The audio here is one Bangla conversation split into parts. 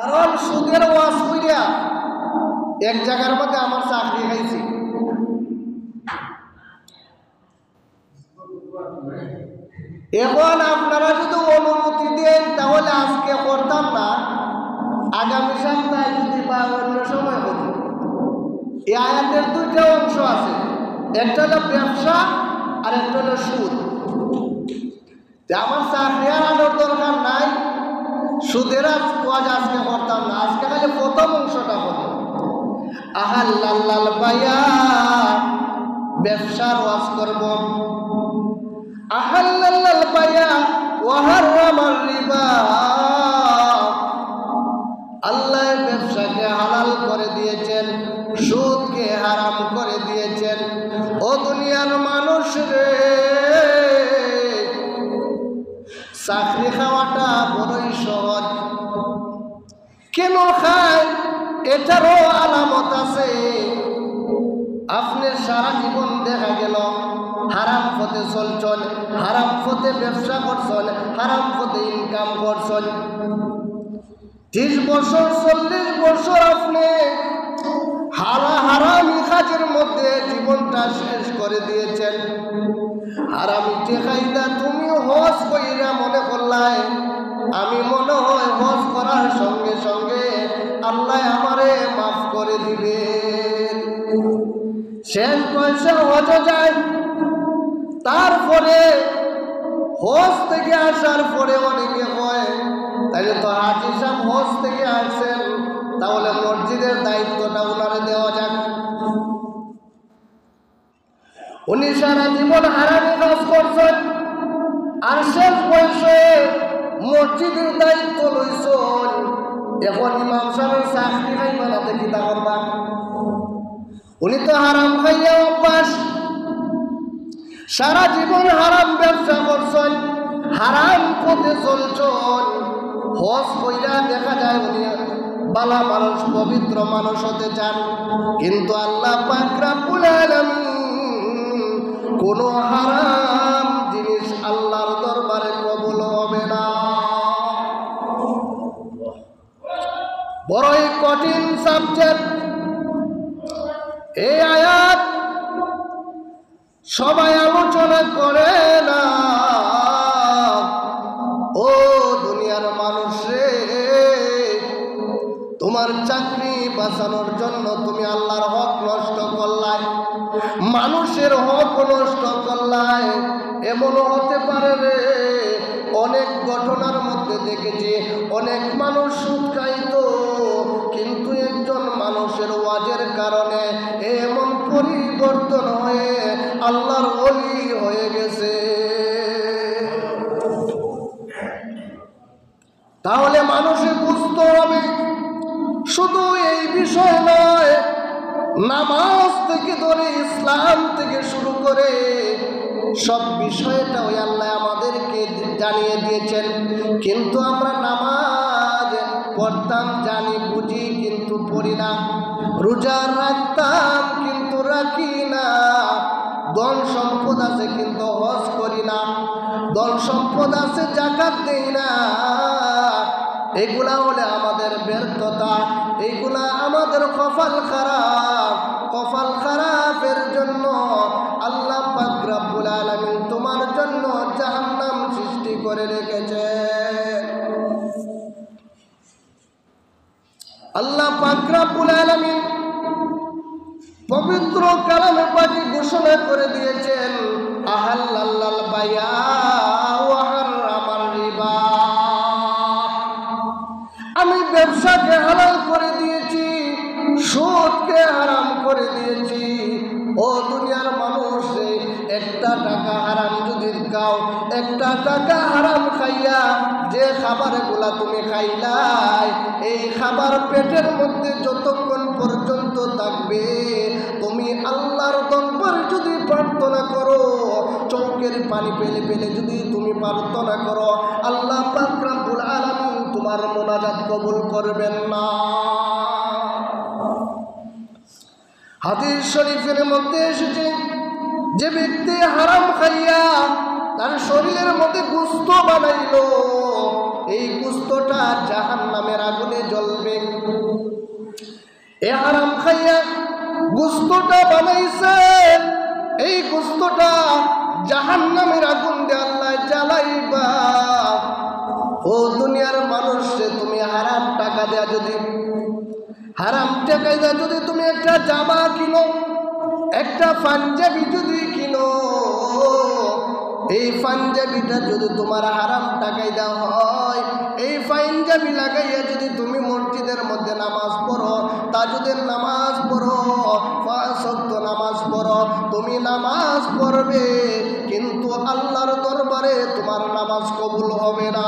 কারণ সুদের ওয়াজ কইরা এক জায়গার মধ্যে আমার চাকরি খাইছি। এখন আপনারা যদি অনুমতি দেন তাহলে আজকে করতাম না, আগামী সপ্তাহে যদি বা অন্য সময় করব। এই আয়াতের দুইটা অংশ আছে, একটা হলো ব্যবসা আর একটা হলো সুদ। আমার চাকরি আর আনার দরকার নাই, সুদের ওয়াজ আজকে করতাম না, আজকে খালি প্রথম অংশটা করব। আহাল্লাল বায়া, ব্যবসার ওয়াজ করব। আহাল্লাল বায়া ওয়া হারামার রিবা, আল্লাহ ব্যবসাকে হালাল করে দিয়েছেন, সুদকে হারাম করে দিয়েছেন। ও দুনিয়ার মানুষ রে, চাকরি খাওয়াটা বড়ই সহজ। কেন খায় এটারও আলামত আছে। আপনি সারা জীবন দেখা গেল হারাম পথে চলছেন, হারাম পথে ব্যবসা করছেন, হারাম পথে ইনকাম করছেন। 30 বছর 40 বছর আপনি হারামি কাজের মধ্যে জীবনটা শেষ করে দিয়েছেন। হারামি টেকাইদা তুমি হজ কইরা মনে করলাই আমি মনে হয় হজ করার সঙ্গে সঙ্গে আল্লাহ আমারে মাফ করে দিবেন। শেষ পয়সা হজে যায়, তারপরে হজ থেকে আসার পরে অনেকে হয় তাহলে তো হাজি সাহেব হজ থেকে আসছেন, তাহলে মসজিদের দায়িত্বটা ওনারে দেওয়া যাক। উনি সারা জীবন হারামি কাজ করছেন, আর শেষ বয়সে মসজিদের দায়িত্ব লইছেন। এখন ইমাম সাহেবের চাকরি খাই বানাতে কিতা করবা? উনি তো হারাম খাইয়া অভ্যাস, সারা জীবন হারাম ব্যবসা করছেন, হারাম পথে চলছেন। হজ কইরা দেখা যায় উনি বালা মানুষ, পবিত্র মানুষ হতে চান, কিন্তু আল্লাহ পাক রব্বুল আলামিন কোন হারাম জিনিস আল্লাহর দরবারে কবুল হবে না। বড়ই কঠিন সাবজেক্ট এই আয়াত, সবাই আলোচনা করে না। ও দুনিয়ার মানুষ রে, তোমার চাকরি বাঁচানোর জন্য তুমি আল্লাহর হক নষ্ট করলাই, মানুষের হক নষ্ট করলাই। এমনও হতে পারে রে, অনেক ঘটনার মধ্যে দেখেছি অনেক মানুষ সুদ খাইত, কিন্তু একজন মানুষের ওয়াজের কারণে এমন পরিবর্তন হয়ে আল্লাহর ওলি হয়ে গেছে। তাহলে মানুষের বুঝতে হবে শুধু এই বিষয় নয়, নামাজ থেকে ধরে ইসলাম থেকে শুরু করে সব বিষয়টা ওই আল্লাহ আমাদেরকে জানিয়ে দিয়েছেন। কিন্তু আমরা নামাজ পড়তাম, জানি বুঝি, কিন্তু পড়ি না। রোজা রাখতাম কিন্তু রাখি না। ধন সম্পদ আছে কিন্তু হজ করি না। ধন সম্পদ আছে যাকাত দেই না। এগুলা হলে আমাদের ব্যর্থতা, এইগুলা আমাদের কপাল খারাপ। কপাল খারাপের জন্য আল্লাহ পাক রব্বুল আলামিন তোমার জন্য জাহান্নাম সৃষ্টি করে রেখেছে। আল্লাহ পাক রব্বুল আলামিন পবিত্র কালামে পাকে ঘোষণা করে দিয়েছেন, আহাল্লাল বায়া ওয়া হারামার রিবা, আমি ব্যবসাকে হালাল করে দিয়েছি, সুদকে হারাম করে দিয়েছি। ও দুনিয়ার মানুষ, একটা টাকা হারাম যদি খাও, একটা টাকা হারাম খাইয়া যে খাবারগুলা তুমি খাইলাই, এই খাবার পেটের মধ্যে যতক্ষণ পর্যন্ত থাকবে, তুমি আল্লাহর দরবারে যদি প্রার্থনা করো, চোখের পানি পেলে পেলে যদি তুমি প্রার্থনা করো, আল্লাহ পাক রব্বুল আলামিন তোমার মোনাজাত কবুল করবেন না। হাদিস শরীফের মধ্যে এসেছে, যে ব্যক্তি হারাম খাইয়া তার শরীরের মধ্যে গোশত বানাইল, এই গোশতটা জাহান্নামের আগুনে জ্বলবে। এ হারাম খাইয়া গোশতটা বানাইছে, এই গোশতটা জাহান্নামের আগুন দিয়ে আল্লাহ জ্বালাইবা। ও দুনিয়ার মানুষে, তুমি হারাম টাকা দেয়া যদি, হারাম টাকা দেয়া যদি তুমি একটা জামা কিনো, একটা পাঞ্জাবি যদি কিনো, এই পাঞ্জাবিটা যদি তোমার হারাম টাকায় দেওয়া হয়, এই পাঞ্জাবি লাগাইয়া যদি তুমি মসজিদের মধ্যে নামাজ পড়ো, তাজুদের নামাজ পড়ো, 5 ওয়াক্ত নামাজ পড়ো, তুমি নামাজ পড়বে কিন্তু আল্লাহর দরবারে তোমার নামাজ কবুল হবে না।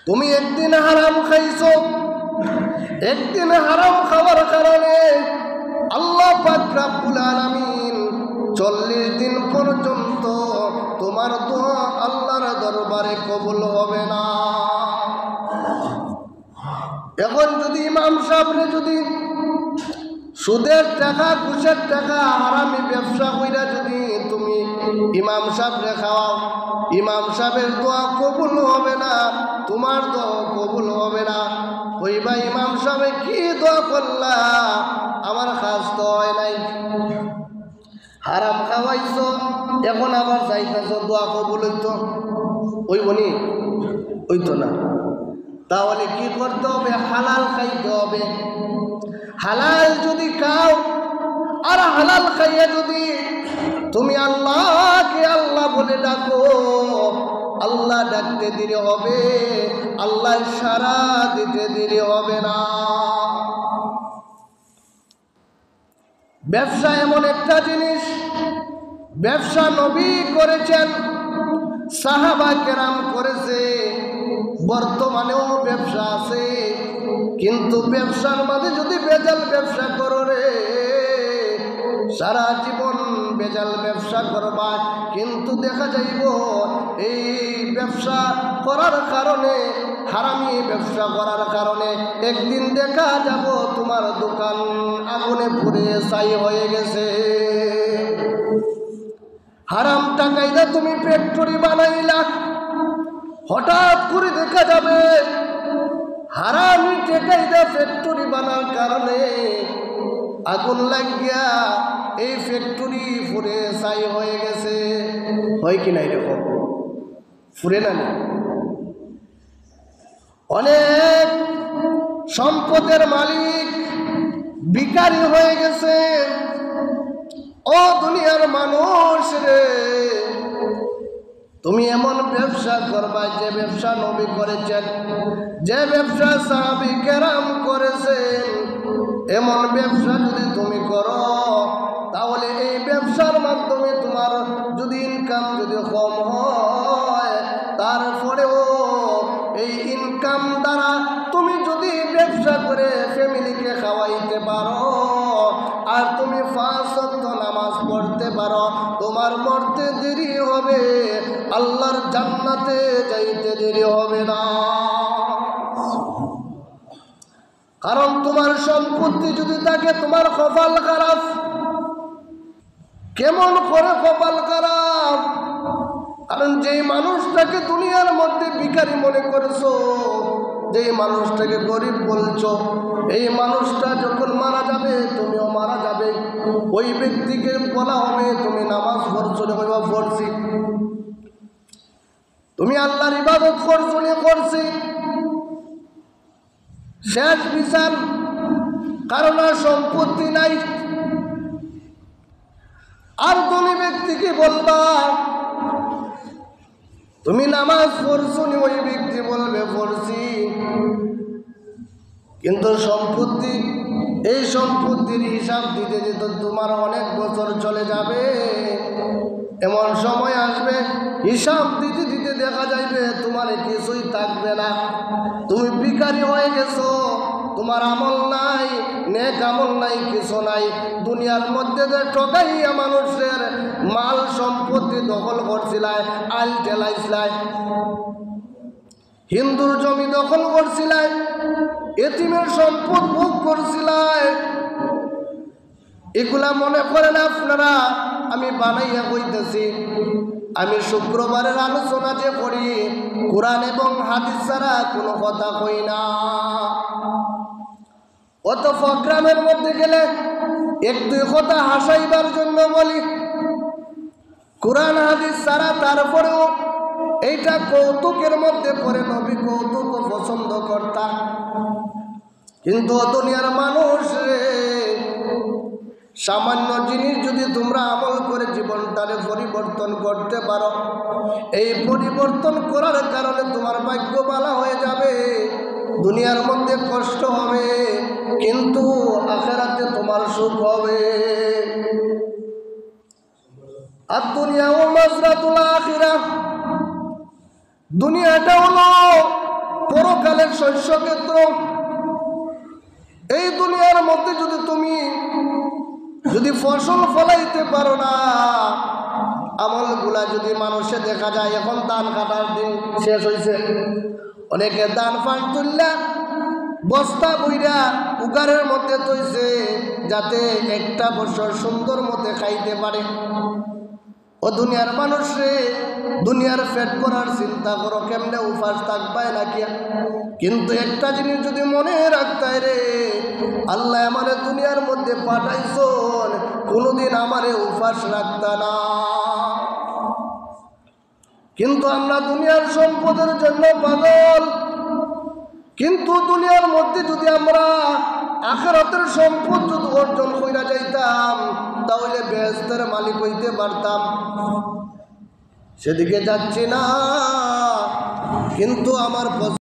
তুমি একদিন হারাম খাইছো, একদিন হারাম খাওয়ার কারণে আল্লাহ পাক রব্বুল আলামিন 40 দিন পর্যন্ত তোমার দোয়া আল্লাহর দরবারে কবুল হবে না। এখন যদি ইমাম সাহেবরে যদি সুদের টাকা, ঘুষের টাকা, হারামি ব্যবসা কইরা যদি তুমি ইমাম সাহেবরে খাওয়াও, ইমাম সাহেবের দোয়া কবুল হবে না, তোমার দোয়া কবুল হবে না। কইবা ইমাম সাহেব কি দোয়া করলা, আমার কাজ তো হয় নাই। হারাম খাওয়াইছো, এখন আবার চাইতেছ দোয়া কবুল হইতো, ওই বনি হইতো না। তাহলে কি করতে হবে? হালাল খাইতে হবে। হালাল যদি খাও আর হালাল খাইয়া যদি তুমি আল্লাহকে আল্লাহ বলে ডাকো, আল্লাহ ডাকতে দেরি হবে, আল্লাহ সাড়া দিতে দেরি হবে না। ব্যবসা এমন একটা জিনিস, ব্যবসা নবী করেছেন, সাহাবা কেরাম করেছে, বর্তমানেও ব্যবসা আছে। কিন্তু ব্যবসার মাঝে যদি বেজাল ব্যবসা করো রে, সারা জীবন বেজাল ব্যবসা করবা, কিন্তু দেখা যাইব এই ব্যবসা করার কারণে, হারামি ব্যবসা করার কারণে একদিন দেখা যাব তোমার দোকান আগুনে পুড়ে ছাই হয়ে গেছে। হারাম টাকায় না তুমি ফ্যাক্টরি বানাইলা, হঠাৎ করে দেখা যাবে হারামি টাকায় না ফ্যাক্টরি বানার কারণে আগুন লাগিয়া এই ফ্যাক্টরি পুড়ে ছাই হয়ে গেছে। হয় কি না? এরকম ফুরে না? অনেক সম্পদের মালিক ভিখারি হয়ে গেছে। ও দুনিয়ার মানুষ রে, তুমি এমন ব্যবসা করবা যে ব্যবসা নবী করেছেন, যে ব্যবসা সাহাবী কেরাম করেছেন, এমন ব্যবসা যদি তুমি করো, তাহলে এই ব্যবসার মাধ্যমে তোমার যদি ইনকাম যদি কম হয়, তারপরেও এই ইনকাম দ্বারা তুমি যদি ব্যবসা করে ফ্যামিলিকে খাওয়াইতে পারো, আর তুমি 5 ওয়াক্ত নামাজ পড়তে পারো, তোমার মরতে দেরি হবে, আল্লাহর জান্নাতে যাইতে দেরি হবে না। কারণ তোমার সম্পত্তি যদি থাকে, তোমার কপাল খারাপ। কেমন করে কপাল খারাপ? কারণ যেই মানুষটাকে দুনিয়ার মধ্যে ভিখারি মনে করেছো, যেই মানুষটাকে গরিব বলছো, এই মানুষটা যখন মারা যাবে তুমিও মারা যাবে। ওই ব্যক্তিকে বলা হবে তুমি নামাজ পড়ছো না, পড়ছি। তুমি আল্লাহর ইবাদত করছো না, করছি। শেষ বিচার, কারণ আর সম্পত্তি নাই। আর তুমি ব্যক্তিকে বলবা তুমি নামাজ পড়ছো নি, ওই ব্যক্তি বলবে পড়ছি। কিন্তু সম্পত্তি, এই সম্পত্তির হিসাব দিতে যেতে তোমার অনেক বছর চলে যাবে। এমন সময় আসবে হিসাব দিতে দিতে দেখা যাইবে তোমার কিছুই থাকবে না। তুমি ভিখারি হয়ে গেছো, তোমার আমল নাই, নেক আমল নাই, কিছু নাই। দুনিয়ার মধ্যে যে ঠকাইয়া মানুষের মাল সম্পত্তি দখল করছিলাই, আল ঠেলাইছিলাই, হিন্দুর জমি দখল করছিলাই, এতিমের সম্পদ ভোগ করছিলাই, এগুলা মনে করেন আপনারা আমি বানাইয়া কইতেছি। আমি শুক্রবারের আলোচনা যে করি কোরআন এবং হাদিস ছাড়া কোনো কথা কই না। অত প্রোগ্রামের মধ্যে গেলে এক দুই কথা হাসাইবার জন্য বলি, কোরআন হাদিস ছাড়া তারপরেও এইটা কৌতুকের মধ্যে পড়ে, নবী কৌতুক পছন্দ করতাম। কিন্তু দুনিয়ার মানুষ রে, সামান্য জিনিস যদি তোমরা আমল করে জীবনটারে পরিবর্তন করতে পারো, এই পরিবর্তন করার কারণে তোমার ভাগ্য ভালো হয়ে যাবে। দুনিয়ার মধ্যে কষ্ট হবে কিন্তু আখিরাতে তোমার সুখ হবে। আর দুনিয়া ও মাজরাতুল আখিরাহ, দুনিয়াটা হলো পরকালের শস্য ক্ষেত্র। এই দুনিয়ার মধ্যে যদি ফসল ফলাইতে পারো না, আমলগুলা যদি মানুষে দেখা যায়, এখন ধান কাটার দিন শেষ হয়েছে, অনেকে ধান ফান তুললা বস্তা বইরা উগারের মধ্যে তৈছে যাতে একটা বছর সুন্দর মতে খাইতে পারে। ও দুনিয়ার মানুষ রে, দুনিয়ার পেট করার চিন্তা করো, কেমনে উপাস থাকবায় নাকি। কিন্তু একটা জিনিস যদি মনে রাখতাই রে, আল্লাহ আমারে দুনিয়ার মধ্যে পাঠাইছন, কোনোদিন আমারে উপাস রাখতা না। কিন্তু আমরা দুনিয়ার সম্পদের জন্য পাগল। কিন্তু দুনিয়ার মধ্যে যদি আমরা আখিরাতের সম্পদ যদি অর্জন কইরা যাইতাম, তাহলে বেহেশতের মালিক হইতে পারতাম। সেদিকে যাচ্ছি না, কিন্তু আমার